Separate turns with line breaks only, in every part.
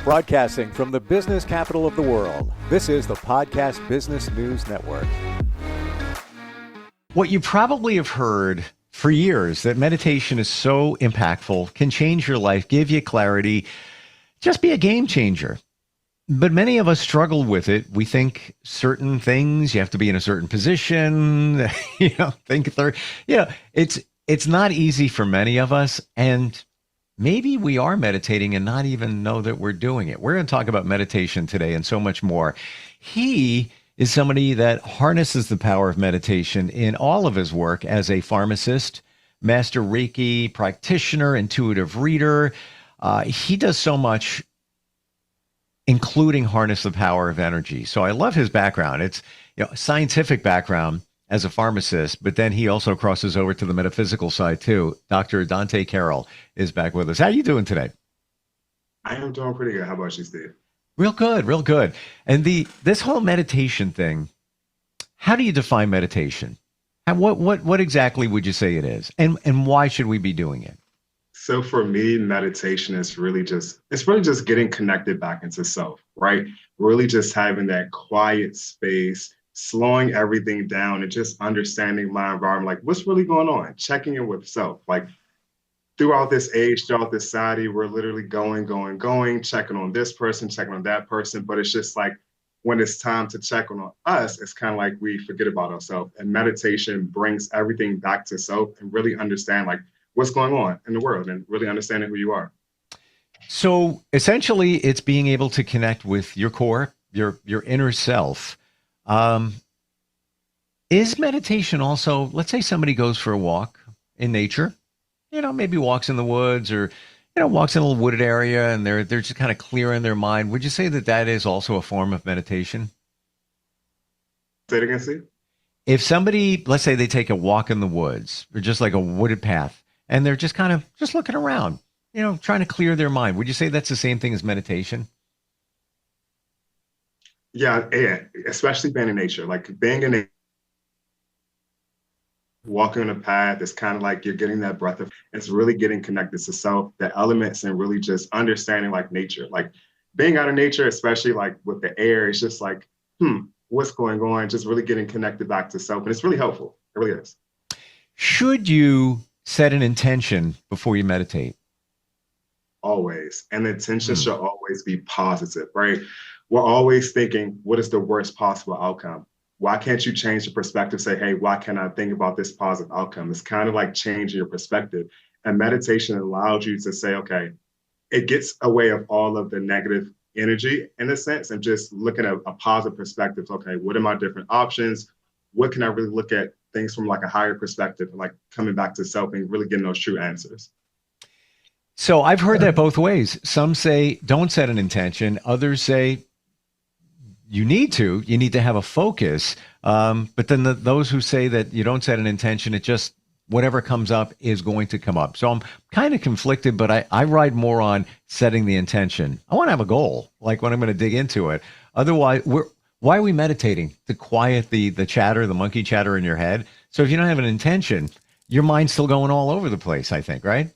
Broadcasting from the business capital of the world, this is the Podcast Business News Network.
What you probably have heard for years, that meditation is so impactful, can change your life, give you clarity, just be a game changer. But many of us struggle with it. We think certain things, you have to be in a certain position, think third. It's not easy for many of us. And maybe we are meditating and not even know that we're doing it. We're going to talk about meditation today and so much more. He is somebody that harnesses the power of meditation in all of his work as a pharmacist, master Reiki practitioner, intuitive reader. He does so much, including harness the power of energy. So I love his background. It's scientific background as a pharmacist, but then he also crosses over to the metaphysical side too. Dr. Dante Carroll is back with us. How are you doing today?
I am doing pretty good. How about you, Steve?
Real good, real good. And this whole meditation thing, how do you define meditation? And what exactly would you say it is? And why should we be doing it?
So for me, meditation is really just getting connected back into self, right? Really just having that quiet space, slowing everything down and just understanding my environment, like what's really going on, checking in with self. Like throughout this age, throughout this society, we're literally going, checking on this person, checking on that person. But it's just like when it's time to check on us, it's kind of like we forget about ourselves. And meditation brings everything back to self and really understand like what's going on in the world and really understanding who you are.
So essentially, it's being able to connect with your core, your inner self. Is meditation also, let's say somebody goes for a walk in nature, maybe walks in the woods or, walks in a little wooded area and they're just kind of clearing their mind. Would you say that is also a form of meditation?
Say it again, Steve.
If somebody, let's say they take a walk in the woods or just like a wooded path and they're just kind of just looking around, trying to clear their mind. Would you say that's the same thing as meditation?
Yeah, especially being in nature, like being in walking on a path, it's kind of like you're getting that breath of, it's really getting connected to self, the elements, and really just understanding like nature, like being out of nature, especially like with the air, it's just like, what's going on? Just really getting connected back to self. And it's really helpful. It really is.
Should you set an intention before you meditate?
Always. And the intention should always be positive, right? We're always thinking, what is the worst possible outcome? Why can't you change the perspective? Say, hey, why can't I think about this positive outcome? It's kind of like changing your perspective. And meditation allows you to say, okay, it gets away of all of the negative energy in a sense and just looking at a positive perspective. Okay, what are my different options? What can I really look at things from like a higher perspective, like coming back to self and really getting those true answers?
So I've heard that both ways. Some say don't set an intention. Others say you need to have a focus. But then those who say that you don't set an intention, it just, whatever comes up is going to come up. So I'm kind of conflicted, but I ride more on setting the intention. I want to have a goal, like when I'm going to dig into it. Otherwise, why are we meditating? To quiet the chatter, the monkey chatter in your head. So if you don't have an intention, your mind's still going all over the place, I think, right?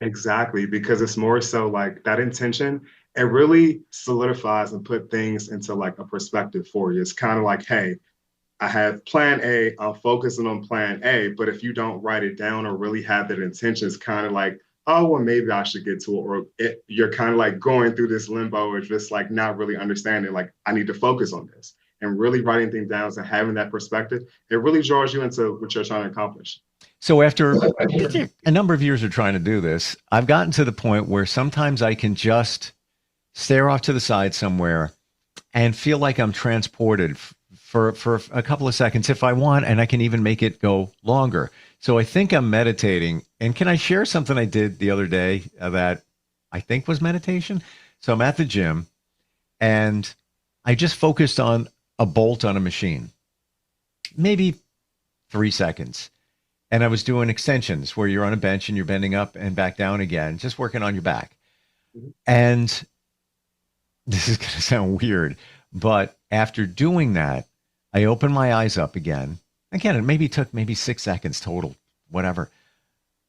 Exactly, because it's more so like that intention, it really solidifies and put things into like a perspective for you. It's kind of like, hey, I have plan A, I'm focusing on plan A, but if you don't write it down or really have that intention, it's kind of like, oh, well, maybe I should get to it. Or you're kind of like going through this limbo or just like not really understanding, like, I need to focus on this. And really writing things down and having that perspective, it really draws you into what you're trying to accomplish.
So after a number of years of trying to do this, I've gotten to the point where sometimes I can just stare off to the side somewhere and feel like I'm transported for a couple of seconds if I want, and I can even make it go longer. So I think I'm meditating. And can I share something I did the other day that I think was meditation? So I'm at the gym and I just focused on a bolt on a machine, maybe 3 seconds. And I was doing extensions where you're on a bench and you're bending up and back down again, just working on your back. And this is going to sound weird, but after doing that, I opened my eyes up again. Again, it maybe took 6 seconds total, whatever.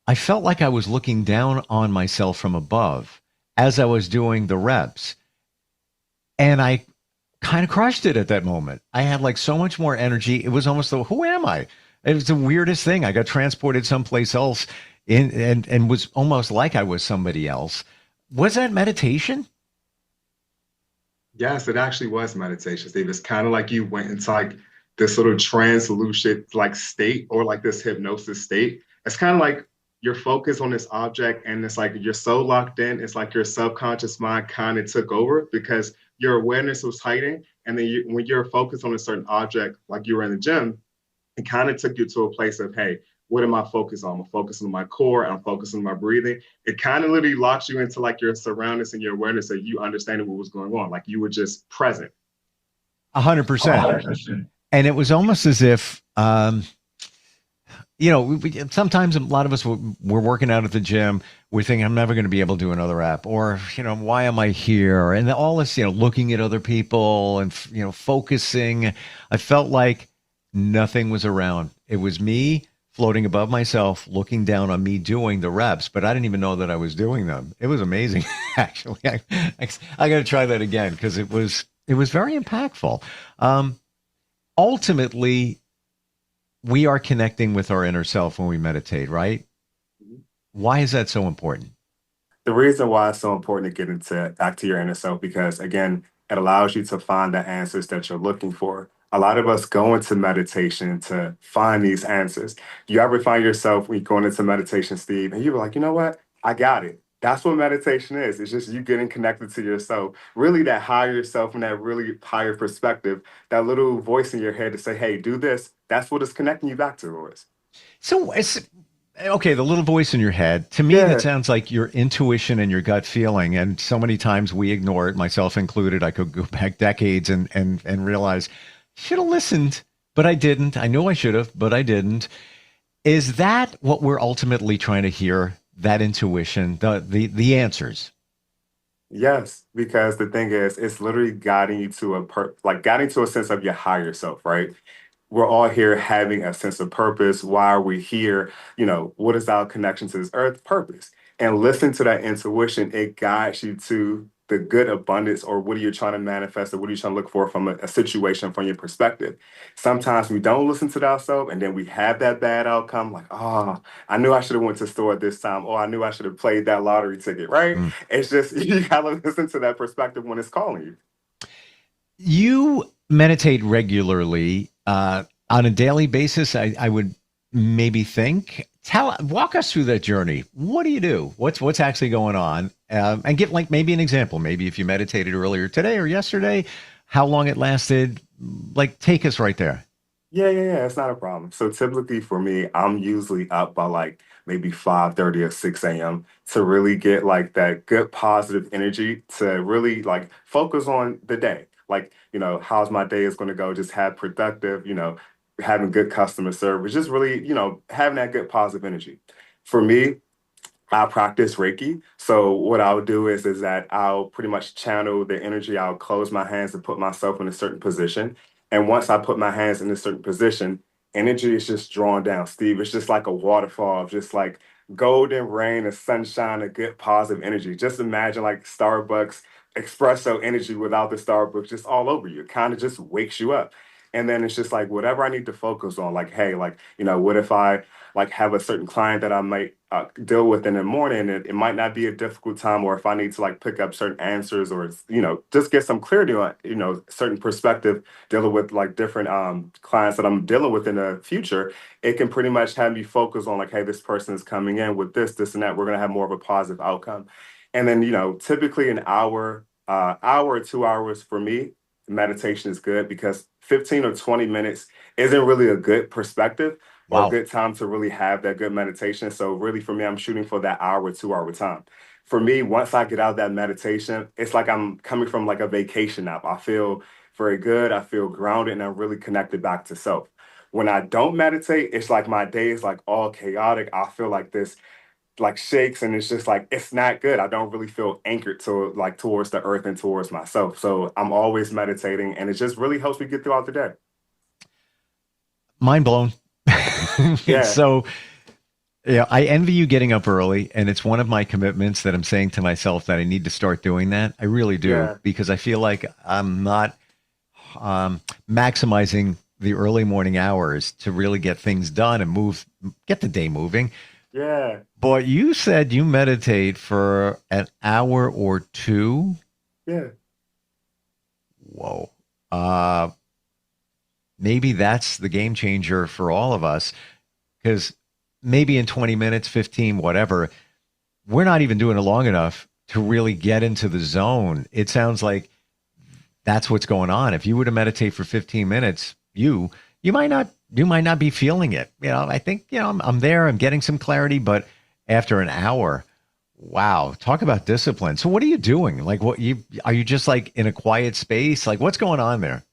I felt like I was looking down on myself from above. as I was doing the reps. And I kind of crushed it at that moment. I had like so much more energy. It was almost the, who am I? It was the weirdest thing. I got transported someplace else and was almost like I was somebody else. Was that meditation?
Yes, it actually was meditation, Steve. It's kind of like you went into like this sort of translucent like state or like this hypnosis state. It's kind of like you're focused on this object and it's like you're so locked in. It's like your subconscious mind kind of took over because your awareness was heightened. And then when you're focused on a certain object, like you were in the gym, it kind of took you to a place of, hey, what am I focused on? I'm focused on my core. I'm focused on my breathing. It kind of literally locks you into like your surroundings and your awareness that you understanding what was going on. Like you were just present.
100%.
100%.
And it was almost as if, sometimes a lot of us, we're working out at the gym. We're thinking, I'm never going to be able to do another rep, or, why am I here? And all this, looking at other people and, focusing. I felt like nothing was around. It was me floating above myself, looking down on me doing the reps, but I didn't even know that I was doing them. It was amazing, actually. I got to try that again because it was very impactful. Ultimately, we are connecting with our inner self when we meditate, right? Why is that so important?
The reason why it's so important to get into back to your inner self, because again, it allows you to find the answers that you're looking for. A lot of us go into meditation to find these answers. You ever find yourself when you're going into meditation, Steve, and you're like, you know what? I got it. That's what meditation is. It's just you getting connected to yourself, really that higher self and that really higher perspective, that little voice in your head to say, hey, do this. That's what it's connecting you back towards.
So it's okay, the little voice in your head, to me, that
Yeah.
sounds like your intuition and your gut feeling. And so many times we ignore it, myself included. I could go back decades and realize, should have listened, but I didn't. I know I should have, but I didn't. Is that what we're ultimately trying to hear? That intuition, the answers.
Yes, because the thing is, it's literally guiding you to like guiding to a sense of your higher self, right? We're all here having a sense of purpose. Why are we here? What is our connection to this earth? Purpose. And listen to that intuition. It guides you to the good abundance or what are you trying to manifest or what are you trying to look for from a situation from your perspective. Sometimes we don't listen to ourselves and then we have that bad outcome like, oh, I knew I should have went to the store at this time. Oh, I knew I should have played that lottery ticket, right?
Mm.
It's just, you got to listen to that perspective when it's calling you.
You meditate regularly on a daily basis. I would maybe think. Walk us through that journey. What do you do? What's actually going on? And give like maybe an example. Maybe if you meditated earlier today or yesterday, how long it lasted. Like take us right there.
Yeah. It's not a problem. So typically for me, I'm usually up by like maybe 5:30 or 6 a.m. to really get like that good positive energy to really like focus on the day. Like, how's my day is going to go, just have productive, having good customer service, just really, having that good positive energy. For me, I practice Reiki. So what I'll do is that I'll pretty much channel the energy. I'll close my hands and put myself in a certain position. And once I put my hands in a certain position, energy is just drawn down, Steve. It's just like a waterfall of just like golden rain and sunshine and good positive energy. Just imagine like Starbucks espresso energy without the Starbucks just all over you. It kind of just wakes you up. And then it's just like whatever I need to focus on, like, hey, like, what if I like have a certain client that I might deal with in the morning, it might not be a difficult time, or if I need to like pick up certain answers, or just get some clarity on certain perspective dealing with like different clients that I'm dealing with in the future, it can pretty much have me focus on like, hey, this person is coming in with this and that. We're gonna have more of a positive outcome, and then typically an hour or 2 hours for me, meditation is good because 15 or 20 minutes isn't really a good perspective or a
Wow.
good time to really have that good meditation. So really for me, I'm shooting for that hour, 2 hour time. For me, once I get out of that meditation, it's like I'm coming from like a vacation nap. I feel very good. I feel grounded and I'm really connected back to self. When I don't meditate, it's like my day is like all chaotic. I feel like this like shakes and it's just like it's not good. I don't really feel anchored to like towards the earth and towards myself. So I'm always meditating and it just really helps me get throughout the day.
Mind blown.
Yeah.
So Yeah, I envy you getting up early, and it's one of my commitments that I'm saying to myself that I need to start doing that. I really do
Yeah.
because I feel like I'm not maximizing the early morning hours to really get things done and get the day moving.
Yeah.
But you said you meditate for an hour or two.
Yeah.
Whoa. Uh, Maybe that's the game changer for all of us because maybe in 20 minutes, 15, whatever, we're not even doing it long enough to really get into the zone. It sounds like that's what's going on. If you were to meditate for 15 minutes, you might not be feeling it. I think, I'm there, I'm getting some clarity, but after an hour, wow, talk about discipline. So what are you doing? Like are you just like in a quiet space? Like what's going on there?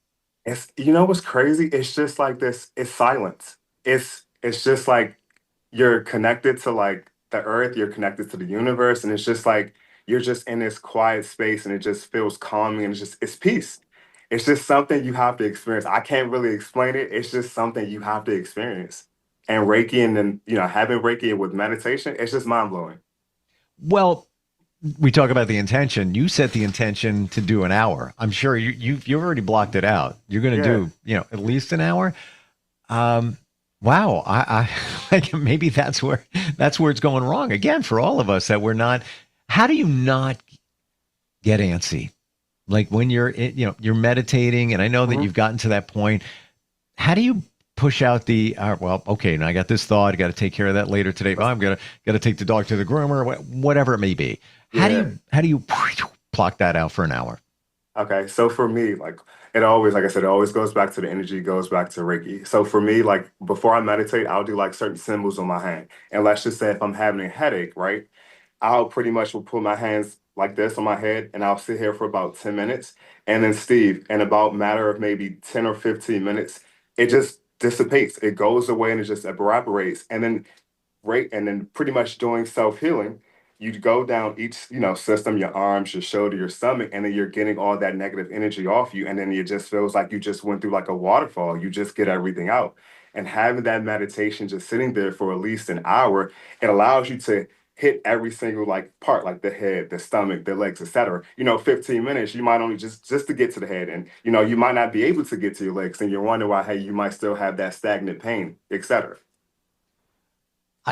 It's you know what's crazy? It's just like this, it's silence. It's just like you're connected to like the earth, you're connected to the universe, and it's just like you're just in this quiet space and it just feels calming and it's peace. It's just something you have to experience. I can't really explain it. It's just something you have to experience. And Reiki and then, having Reiki with meditation, it's just mind blowing.
Well, we talk about the intention. You set the intention to do an hour. I'm sure you've already blocked it out. You're going to
Yeah.
do, at least an hour. Um, wow. I like maybe that's where it's going wrong again for all of us that we're not. How do you not get antsy? Like when you're meditating, and I know that
Mhm.
you've gotten to that point. How do you push out well, okay, now I got this thought. I got to take care of that later today. Oh, I'm gonna got to take the dog to the groomer, whatever it may be. How do
Yeah.
you how do you block that out for an hour?
Okay, so for me, like it always, like I said, it always goes back to the energy, goes back to Reiki. So for me, like before I meditate, I'll do like certain symbols on my hand. And let's just say if I'm having a headache, right? I'll pretty much will put my hands like this on my head and I'll sit here for about 10 minutes. And then Steve, in about matter of maybe 10 or 15 minutes, it just dissipates. It goes away and it just evaporates. And then right, and then pretty much doing self-healing, you go down each, system, your arms, your shoulder, your stomach, and then you're getting all that negative energy off you. And then it just feels like you just went through like a waterfall. You just get everything out. And having that meditation just sitting there for at least an hour, it allows you to hit every single like part, like the head, the stomach, the legs, etc. 15 minutes, you might only just to get to the head. And you might not be able to get to your legs, and you're wondering why, hey, you might still have that stagnant pain, etc.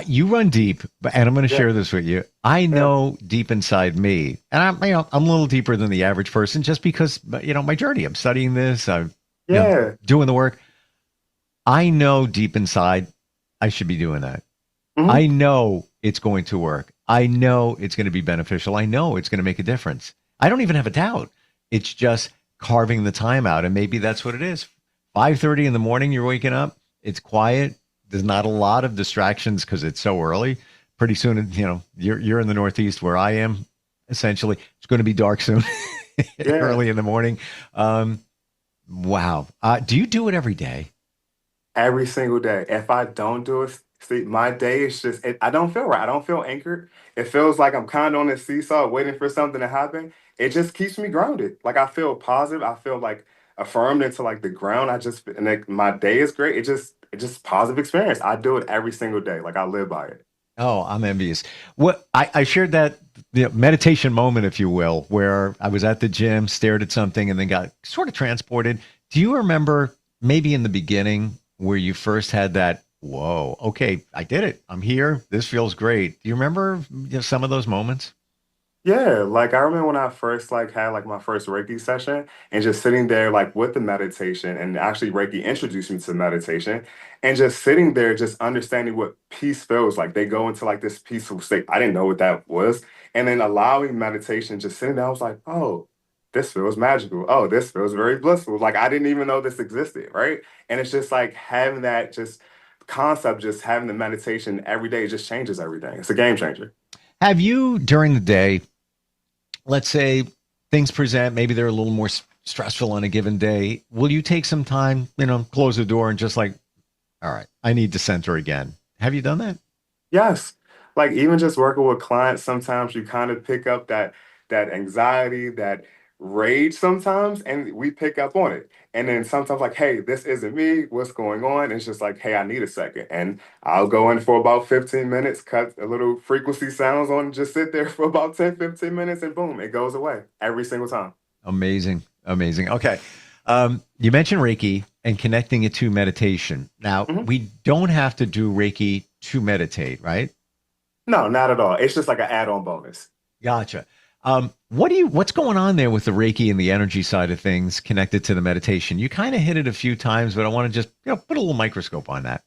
You run deep, and I'm going to
Yeah,
share this with you. I
yeah,
know deep inside me, and I'm a little deeper than the average person, just because my journey. I'm studying this. I'm
yeah.
doing the work. I know deep inside I should be doing that. I
Mhm.
know it's going to work. I know it's going to be beneficial. I know it's going to make a difference. I don't even have a doubt. It's just carving the time out, and maybe that's what it is. 5:30 in the morning, you're waking up. It's quiet. There's not a lot of distractions because it's so early. Pretty soon, you're in the Northeast where I am. Essentially, it's going to be dark soon,
Yeah,
early in the morning. Um, wow. Do you do it every day?
every single day. If I don't do it, see, my day is just, I don't feel right. I don't feel anchored. It feels like I'm kind of on a seesaw waiting for something to happen. It just keeps me grounded. Like I feel positive. I feel like affirmed into like the ground. And like, my day is great. It just positive experience. I do it every single day. Like I live by it.
Oh, I'm envious. What I shared that meditation moment, if you will, where I was at the gym, stared at something, and then got sort of transported. Do you remember maybe in the beginning where you first had that? Whoa, okay, I did it. I'm here. This feels great. Do you remember some of those moments?
Yeah, like I remember when I first like had like my first Reiki session and just sitting there like with the meditation, and actually Reiki introduced me to meditation and just sitting there just understanding what peace feels like. They go into like this peaceful state. I didn't know what that was. And then allowing meditation, just sitting there, I was like, oh, this feels magical. Oh, this feels very blissful. Like I didn't even know this existed, right? And it's just like having that just concept, just having the meditation every day just changes everything. It's a game changer.
Have you during the day, let's say things present, maybe they're a little more stressful on a given day. Will you take some time, close the door and just like, all right, I need to center again. Have you done that?
Yes. Like even just working with clients, sometimes you kind of pick up that anxiety, that rage sometimes, and we pick up on it. And then sometimes, like, hey, this isn't me. What's going on? It's just like, hey, I need a second. And I'll go in for about 15 minutes, cut a little frequency sounds on, just sit there for about 10, 15 minutes, and boom, it goes away every single time.
Amazing. Amazing. Okay. You mentioned Reiki and connecting it to meditation. Now,
Mhm.
we don't have to do Reiki to meditate, right?
No, not at all. It's just like an add-on bonus.
Gotcha. What's going on there with the Reiki and the energy side of things connected to the meditation? You kind of hit it a few times, but I want to just, put a little microscope on that.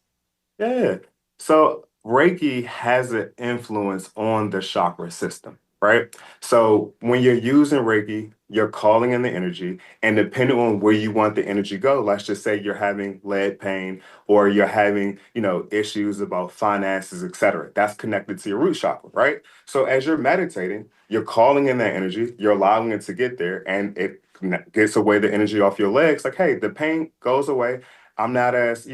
Yeah. So Reiki has an influence on the chakra system, right? So when you're using Reiki, you're calling in the energy, and depending on where you want the energy go, let's just say you're having lead pain or you're having, issues about finances, etc. That's connected to your root chakra, right? So as you're meditating, you're calling in that energy, you're allowing it to get there, and it gets away the energy off your legs. Like, hey, the pain goes away. I'm not as,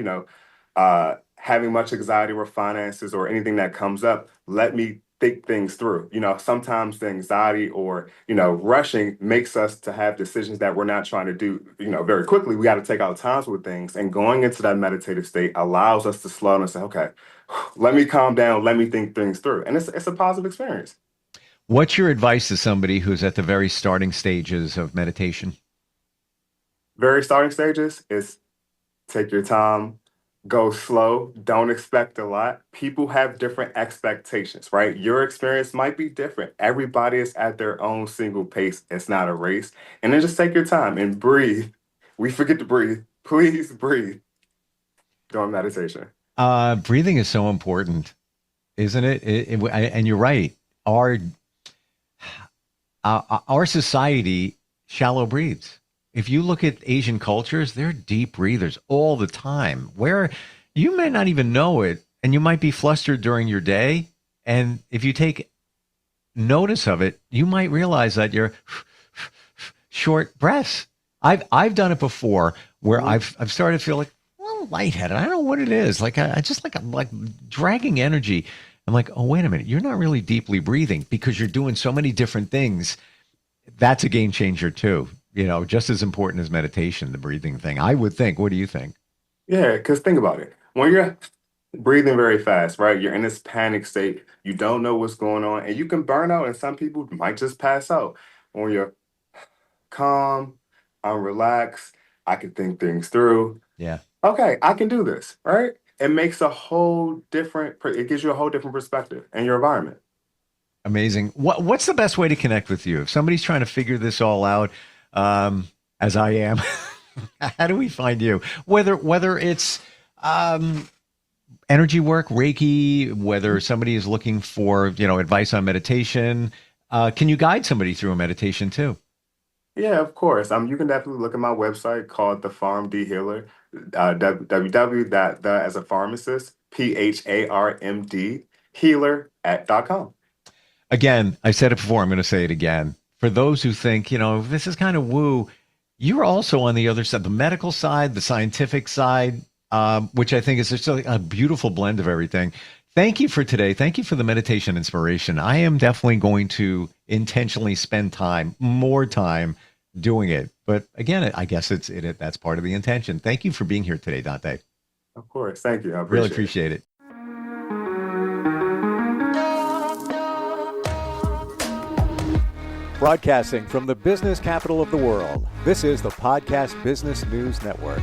having much anxiety or finances or anything that comes up, let me think things through. Sometimes the anxiety or, rushing makes us to have decisions that we're not trying to do, very quickly. We got to take our times with things. And going into that meditative state allows us to slow down and say, okay, let me calm down, let me think things through. And it's a positive experience.
What's your advice to somebody who's at the very starting stages of meditation?
Very starting stages is take your time, go slow, don't expect a lot. People have different expectations, right? Your experience might be different. Everybody is at their own single pace. It's not a race. And then just take your time and breathe. We forget to breathe. Please breathe during meditation.
Breathing is so important, isn't it? And you're right. Our society shallow breathes. If you look at Asian cultures, they're deep breathers all the time, where you may not even know it, and you might be flustered during your day. And if you take notice of it, you might realize that you're short breaths. I've done it before, where I've started to feel like a little lightheaded. I don't know what it is. Like I just I'm like dragging energy. I'm like, oh, wait a minute, you're not really deeply breathing because you're doing so many different things. That's a game changer too. Just as important as meditation, the breathing thing, I would think. What do you think?
Yeah, because think about it. When you're breathing very fast, right? You're in this panic state. You don't know what's going on, and you can burn out, and some people might just pass out. When you're calm, I'm relaxed, I can think things through.
Yeah.
Okay, I can do this, right? It makes a whole different, it gives you a whole different perspective in your environment.
Amazing. What's the best way to connect with you? If somebody's trying to figure this all out, as I am, how do we find you? Whether it's energy work, Reiki, whether somebody is looking for advice on meditation, can you guide somebody through a meditation too?
Yeah, of course. You can definitely look at my website called The Pharm D Healer, www.the as a pharmacist, PHARMD healer.com.
Again, I said it before. I'm going to say it again. For those who think, this is kind of woo, you're also on the other side, the medical side, the scientific side, which I think is just a beautiful blend of everything. Thank you for today. Thank you for the meditation inspiration. I am definitely going to intentionally spend more time doing it. But again, I guess that's part of the intention. Thank you for being here today, Dante.
Of course. Thank you. I
Really
appreciate
appreciate
it.
it.
Broadcasting from the business capital of the world, this is the Podcast Business News Network.